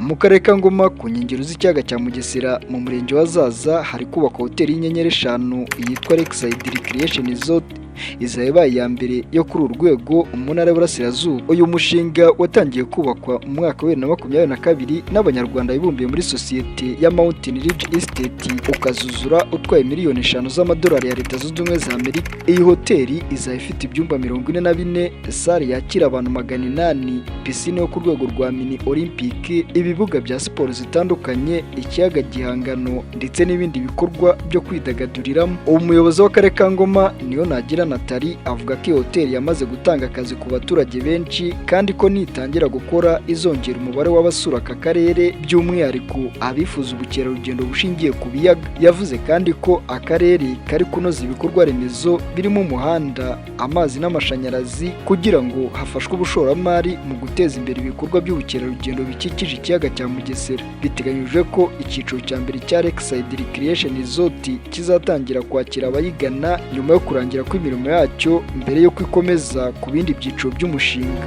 Mu karere ka Ngoma ku nkengero z'ikiyaga cya Mugesera mu murenge wa Zaza hari kubakwa hoteli y'inyenyeri 5 yitwa Lakeside Recreation Resort. Izaba ibaye iya mbere yo kuri uru rwego mu ntara y'Iburasirazuba. Uyu mushinga watangiye kubakwa mu mwaka wa 2022 n'Abanyarwanda bibumbiye muri sosiyete ya Mountain Ridge Estate, ukazuzura utwaye miliyoni 5 z'amadolari ya Leta Zunze Ubumwe za Amerika. Iyi hoteli izaba ifite ibyumba 44, sale yakira abantu 800, pisine yo ku rwego rwa mini Olympic, ibibuga bya siporo zitandukanye, ikiyaga gihangano ndetse n'ibindi bikorwa byo kwidagaduriramo. Umuyobozi w'akarere ka Ngoma niyo nagira Natali avuga ko hoteli yamaze gutanga akazi ku baturage benshi kandi ko nitangira gukora izongera umubare w'abasura aka karere, by'umwihariko abifuza ubukerarugendo bushingiye ku biyaga. Yavuze kandi ko akarere kari kunoza ibikorwa remezo birimo umuhanda, amazi n'amashanyarazi kugira ngo hafashwe ubushoramari mu guteza imbere ibikorwa by'ubukerarugendo bikikije ikiyaga cya Mugesera. Biteganyijwe ko icyiciro cya mbere cya Lakeside Recreation Resort kizatangira kwakira abayigana nyuma yo kurangira kw'imirimo yacyo mbere yo kwikomeza ku bindi byiciro by'umushinga.